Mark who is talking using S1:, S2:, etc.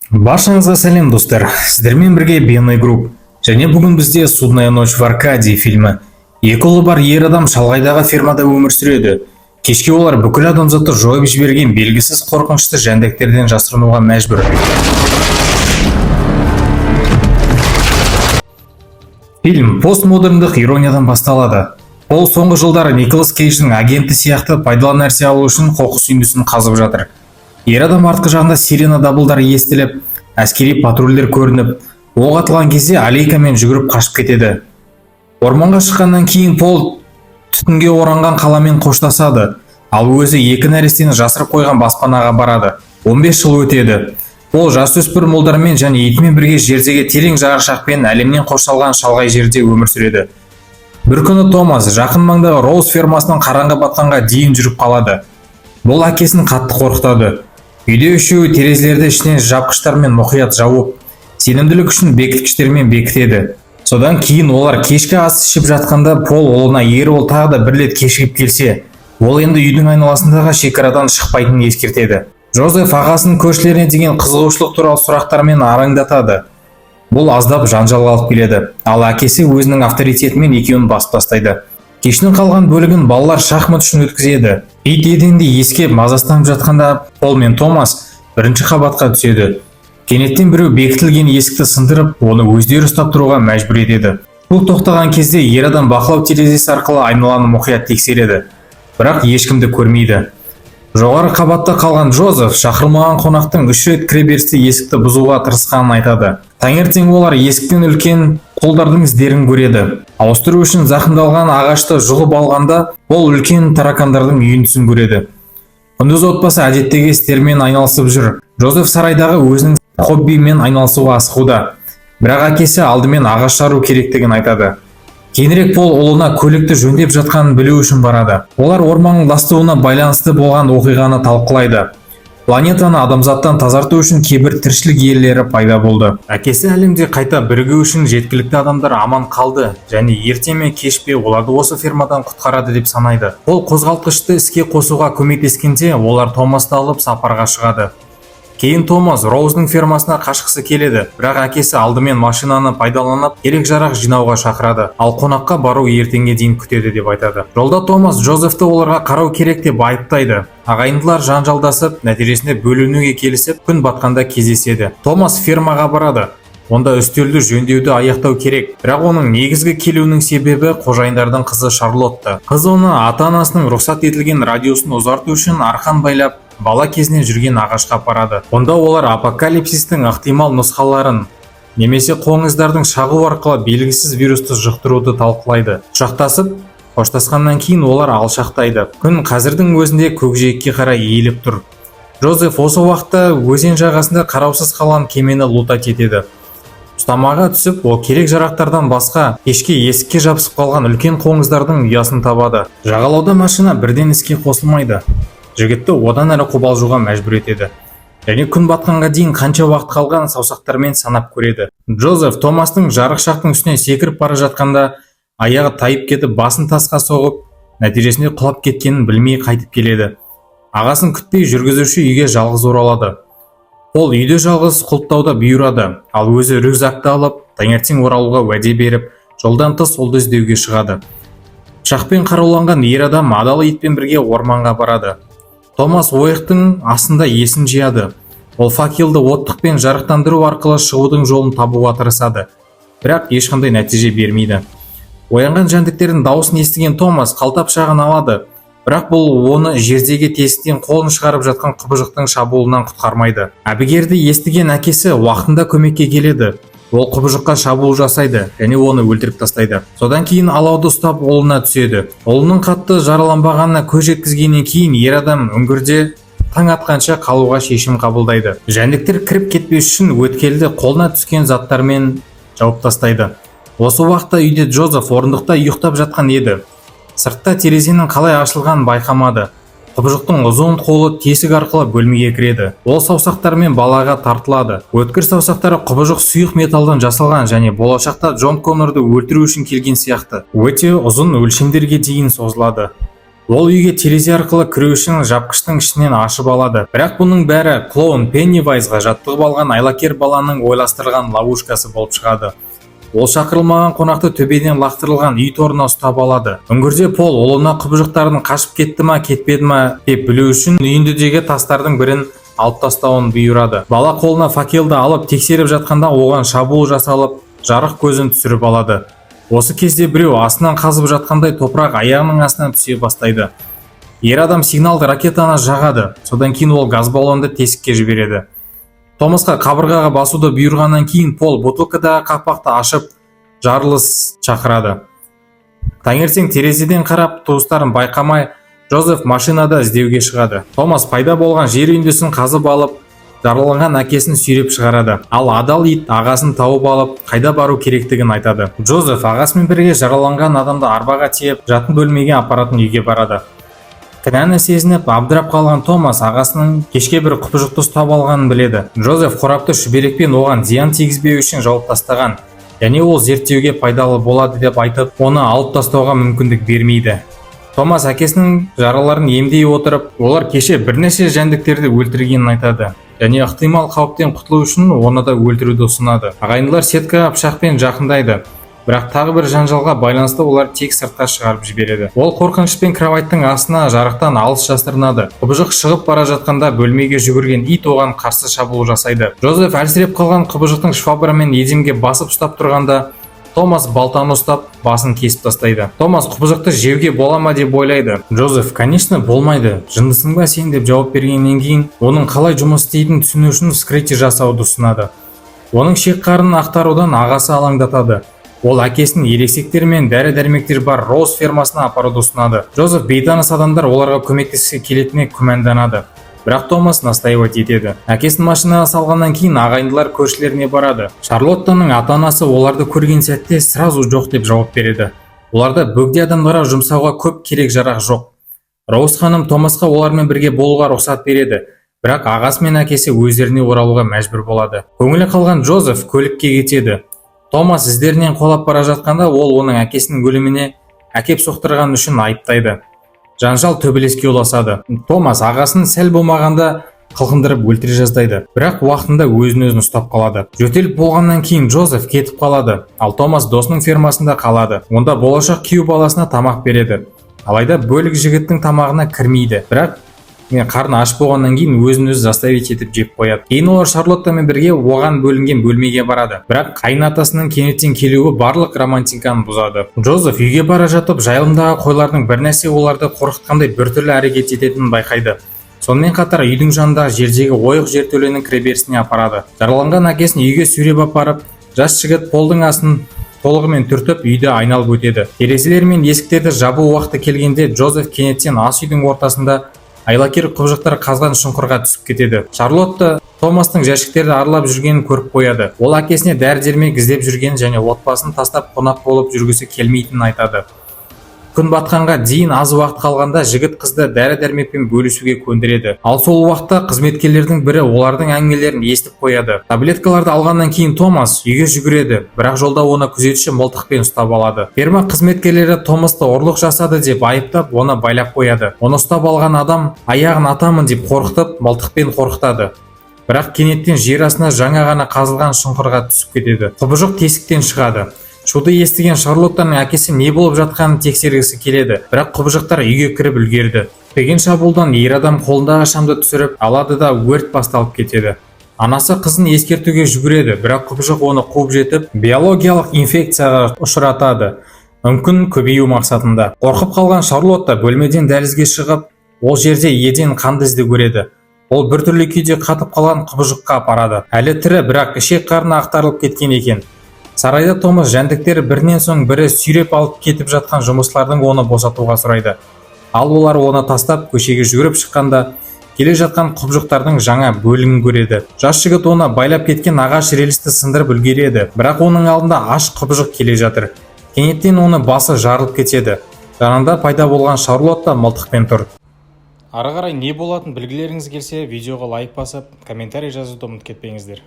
S1: Баршаңызға сәлем достар, сіздермен бірге Беной Групп. Және бүгін бізде «Судная ночь в Аркадии» фильмі. Екі ұлы бар ер адам шалғайдағы фермада өмір сүреді. Кешке олар бүкіл адамзатты жойып жіберген белгісіз қорқынышты жәндіктерден жасырынуға мәжбүр. Фильм постмодерндық ирониядан басталады. Ол соңғы жылдары Николас Кейдждің агенті сияқты пайдалы нәрсе алу үшін қоқыс үйіндісін қазып жатыр. Ер адам артқы жағында сирена дабылдары естіліп, әскери патрульдер көрініп, оқ атылған кезде аллейкамен жүгіріп қашып кетеді. Орманға шыққаннан кейін Пол түтінге оранған қаламен қоштасады, ал өзі екі нәрестені жасырып қойған баспанаға барады. 15 жыл өтеді. Пол жасөспірім ұлдармен және итімен бірге жердегі терең жарықшақпен әлемнен қоршалған шалғай жерде өмір сүреді. Бір күні Томас жақын маңдағы Роуз фермасынан қараңғы батқанға дейін жүріп қалады. Бұл әкесін қатты қорқытады. Үйде үшеуі терезелерді ішінен жапқыштармен мұқият жауып, сенімділік үшін бекіткіштермен бекітеді. Содан кейін олар кешкі ас ішіп жатқанда Пол ұлына егер ол тағы да бір рет кешігіп келсе, ол енді үйдің айналасындағы шекарадан шықпайтынын ескертеді. Джозеф ағасының көршілеріне деген қызығушылық туралы сұрақтармен араңдатады. Бұл аздап жанжалға алып келеді, ал әкесі өзінің авторитетімен екеуін басып тастайды. Кештің қалған бөлігін балалар шахмат үшін өткізеді. Ит еденде ескеп мазасызданып жатқанда Пол мен Томас бірінші қабатқа түседі. Кенеттен біреу бекітілген есікті сындырып, оны өздері ұстап тұруға мәжбүр етеді. Бұл тоқтаған кезде ер адам бақылау терезесі арқылы айналаны мұқият тексереді, бірақ ешкімді көрмейді. Жоғары қабатта қалған Джозеф шақырылмаған қонақтың 3 рет кіреберісте есікті бұзуға тырысқанын айтады. Таңертең олар есіктен үлкен қолдардың іздерін көреді. Ауыстыру үшін зақымдалған ағашты жұлып алғанда, ол үлкен таракандардың үйіндісін көреді. Күндіз отбасы әдеттегі істермен айналысып жүр. Джозеф сарайдағы өзінің хоббимен айналысуға асығуда. Бірақ әкесі алдымен ағаш жару керектігін айтады. Кейінірек Пол ұлына көлікті жөндеп жатқанын білу үшін барады. Олар орманның ластауына байланысты болған оқиғаны талқылайды. Планетаны адамзаттан тазарту үшін кейбір тіршілік иелері пайда болды. Әкесі әлемде қайта бірігу үшін жеткілікті адамдар аман қалды және ерте ме кеш пе оларды осы фермадан құтқарады деп санайды. Ол қозғалтқышты іске қосуға көмектескенде олар Томасты алып сапарға шығады. Кейін Томас Роуздың фермасына қашқысы келеді, бірақ әкесі алдымен машинаны пайдаланып керек жарақ жинауға шақырады, ал қонаққа бару ертеңге дейін күтеді деп айтады. Жолда Томас Джозефті оларға қарау керек деп айыптайды. Ағайындылар жанжалдасып, нәтижесінде бөлінуге келісіп, күн батқанда кездеседі. Томас фермаға барады. Онда үстелді жөндеуді аяқтау керек, бірақ оның негізгі келуінің себебі қожайындардың қызы Шарлотта. Қыз оны ата-анасының рұқсат етілген радиусын ұзарту үшін арқан байлап, бала кезінен жүрген ағашқа апарады. Онда олар апокалипсистің ықтимал нұсқаларын немесе қоңыздардың шағу арқылы белгісіз вирусты жұқтыруды талқылайды. Құшақтасып, қоштасқаннан кейін олар алшақтайды. Күн қазірдің өзінде көкжиекке қарай иіліп тұр. Джозеф осы уақытта өзен жағасында қараусыз қалған кемені лутать етеді. Ұстамаға түсіп, ол керек жарақтардан басқа кешке есікке жабысып қалған үлкен қоңыздардың ұясын табады. Жағалауда машина бірден іске қосылмайды. Жігітті одан әрі қобалжуға мәжбүр етеді. Және күн батқанға дейін қанша уақыт қалған саусақтармен санап көреді. Джозеф Томастың жарықшақтың үстіне секіріп бара жатқанда аяғы тайып кетіп, басын тасқа соғып, нәтижесінде құлап кеткенін білмей қайтып келеді. Ағасын күтпей жүргізуші үйге жалғыз оралады. Ол үйде жалғыз құлыптауда бұйырады, ал өзі рюкзакты алып, таңертең оралуға уәде беріп, жолдан тыс ұлды іздеуге шығады. Пышақпен қаруланған ер адам адал итпен бірге орманға барады. Томас ойықтың астында есін жияды. Ол факелді оттықпен жарықтандыру арқылы шығудың жолын табуға тырысады, бірақ ешқандай нәтиже бермейді. Оянған жәндіктердің дауысын естіген Томас қалтап шағын алады, бірақ бұл оны жердегі тесіктен қолын шығарып жатқан құбыжықтың шабуылынан құтқармайды. Әбігерді естіген әкесі уақытында көмекке келеді. Ол құбыжыққа шабуыл жасайды және оны өлтіріп тастайды. Содан кейін алауды ұстап ұлына түседі. Ұлының қатты жараланбағанына көз жеткізгеннен кейін ер адам үңгірде таң атқанша қалуға шешім қабылдайды. Жәндіктер кіріп кетпес үшін өткелді қолына түскен заттармен жауып тастайды. Осы уақытта үйде Джозеф орындықта ұйықтап жатқан еді. Сыртта терезенің қалай ашылғанын байқамады. Құбыжықтың ұзын қолы тесік арқылы бөлмеге кіреді. Ол саусақтармен балаға тартылады. Өткір саусақтары құбыжық сұйық металдан жасалған және болашақта Джон Коннорды өлтіру үшін келген сияқты. Өте ұзын өлшемдерге дейін созылады. Ол үйге терезе арқылы кіру үшін жапқыштың ішінен ашып алады. Бірақ бұның бәрі клоун Пеннивайзға жаттығып алған айлакер баланың ойластырған ловушкасы болып шығады. Ол шақырылмаған қонақты төбеден лақтырылған үй торына ұстап алады. Үңгірде Пол ұлына құбыжықтардың қашып кетті ма кетпеді ма деп білу үшін үйіндідегі тастардың бірін алып тастауын бұйырады. Бала қолына факелді алып тексеріп жатқанда оған шабуыл жасалып, жарық көзін түсіріп алады. Осы кезде біреу астынан қазып жатқандай топырақ аяғының астынан түсе бастайды. Ер адам сигналды ракетаны жағады. Содан кейін ол газ баллонды тесікке жібереді. Томасқа қабырғаға басуды бұйырғаннан кейін Пол бутылкадағы қақпақты ашып, жарылыс шақырады. Таңертең терезеден қарап, туыстарын байқамай, Джозеф машинада іздеуге шығады. Томас пайда болған жер үйіндісін қазып алып, жараланған әкесін сүйреп шығарады. Ал адал ит ағасын тауып алып, қайда бару керектігін айтады. Джозеф ағасымен бірге жараланған адамды арбаға тиеп, жатын бөлмеге апаратын үйге барады. Кінәні сезініп, абдырап қалған Томас ағасының кешке бір құбыжықты ұстап алғанын біледі. Джозеф қорапты шүберекпен оған зиян тигізбеу үшін жауып тастаған, және ол зерттеуге пайдалы болады деп айтып, оны алып тастауға мүмкіндік бермейді. Томас әкесінің жараларын емдей отырып, олар кеше бірнеше жәндіктерді өлтіргенін айтады, және ықтимал қауіптен құтылу үшін оны да өлтіруді ұсынады. Ағайындылар сеткаға пышақпен жақындайды, бірақ тағы бір жанжалға байланысты олар тек сыртқа шығарып жібереді. Ол қорқынышпен кроваттың астына жарықтан алыс жасырынады. Құбыжық шығып бара жатқанда бөлмеге жүгірген ит оған қарсы шабуыл жасайды. Джозеф әлсіреп қалған құбыжықтың швабрамен еденге басып ұстап тұрғанда, Томас балтаны ұстап, басын кесіп тастайды. Томас құбыжықты жеуге бола ма деп ойлайды. Джозеф, конечно, болмайды. Жындысың ба сен деп жауап бергеннен кейін, оның қалай жұмыс істейтінін түсіну үшін вскрытие жасауды ұсынады. Оның шек қарынын ақтарудан ағасы алаңдатады. Ол әкесінің ересектер мен дәрі-дәрмектер бар Роуз фермасына апаруды ұсынады. Джозеф бейтаныс адамдар оларға көмектеске келетініне күмәнданады. Бірақ Томас настаивать етеді. Әкесін машинаға салғаннан кейін ағайындылар көршілеріне барады. Шарлоттаның ата-анасы оларды көрген сәтте сразу жоқ деп жауап береді. Оларда бөгде адамдарға жұмсауға көп керек жарақ жоқ. Роуз ханым Томасқа олармен бірге болуға рұқсат береді. Бірақ ағасы мен әкесі өздеріне оралуға мәжбүр болады. Көңілі қалған Джозеф көлікке кетеді. Томас іздерінен қолап бара жатқанда ол оның әкесінің өліміне әкеп соқтырған үшін айыптайды. Жанжал төбелеске ұласады. Томас ағасын сәл болмағанда қылқындырып өлтіре жаздайды. Бірақ уақытында өзін ұстап қалады. Жөтеліп болғаннан кейін Джозеф кетіп қалады. Ал Томас досының фермасында қалады. Онда болашақ күйеу баласына тамақ береді. Алайда бөлік жігіттің тамағына кірмейді. Бірақ қарны аш болғаннан кейін өзін заставить етіп жеп қояды. Кейін олар Шарлоттамен бірге оған бөлінген бөлмеге барады. Бірақ қайын атасының кенеттен келуі барлық романтиканы бұзады. Джозеф үйге бара жатып, жайылымдағы қойлардың бір нәрсе оларды қорқытқандай біртүрлі әрекет ететінін байқайды. Сонымен қатар үйдің жанындағы жердегі ойық жертөленің кіреберісіне апарады. Жараланған әкесін үйге сүйреп апарып, жас жігіт Полдың астын толығымен түртіп үйді айналып өтеді. Терезелер мен есіктерді жабу уақыты келгенде Джозеф кенеттен ас үйдің ортасында айлакер құбыжықтар қазған шұңқырға түсіп кетеді. Шарлотта Томастың жәшіктерді аралап жүргенін көріп қояды. Ол әкесіне дәрі-дәрмек іздеп жүргенін және отбасын тастап қонақ болып жүргісі келмейтінін айтады. Күн батқанға дейін аз уақыт қалғанда жігіт қызды дәрі-дәрмекпен бөлісуге көндіреді. Ал сол уақытта қызметкерлердің бірі олардың әңгімелерін естіп қояды. Таблеткаларды алғаннан кейін Томас үйге жүгіреді, бірақ жолда оны күзетші мылтықпен ұстап алады. Ферма қызметкерлері Томасты ұрлық жасады деп айыптап, оны байлап қояды. Оны ұстап алған адам аяғын атамын деп қорқытып, мылтықпен қорқытады. Бірақ кенеттен жер астына жаңа ғана қазылған шұңқырға түсіп кетеді. Құбыжық тесіктен шығады. Шуды естіген Шарлоттаның әкесі не болып жатқанын тексергісі келеді, бірақ құбыжықтар үйге кіріп үлгерді. Деген шабуылдан ер адам қолындағы шамды түсіріп алады да өрт басталып кетеді. Анасы қызын ескертуге жүгіреді, бірақ құбыжық оны қуып жетіп, биологиялық инфекцияға ұшыратады, мүмкін көбею мақсатында. Қорқып қалған Шарлотта бөлмеден дәлізге шығып, ол жерде еден қанды ізді көреді. Ол біртүрлі күйде қатып қалған құбыжыққа апарады. Әлі тірі, бірақ ішек қарны ақтарылып кеткен екен. Сарайда Томас жәндіктері бірінен соң бірі сүйреп алып кетіп жатқан жұмысшылардың оны босатуға сұрайды. Ал олар оны тастап көшеге жүгіріп шыққанда келе жатқан құбыжықтардың жаңа бөлігін көреді. Жас жігіт оны байлап кеткен ағаш рельсті сындырып үлгереді, бірақ оның алдында аш құбыжық келе жатыр. Кенеттен оны басы жарылып кетеді. Жанында пайда болған Шарлотта мылтықпен тұр. Ары қарай не болатын білгілеріңіз келсе, видеоға лайк басып, комментарий жазуды ұмытып кетпеңіздер.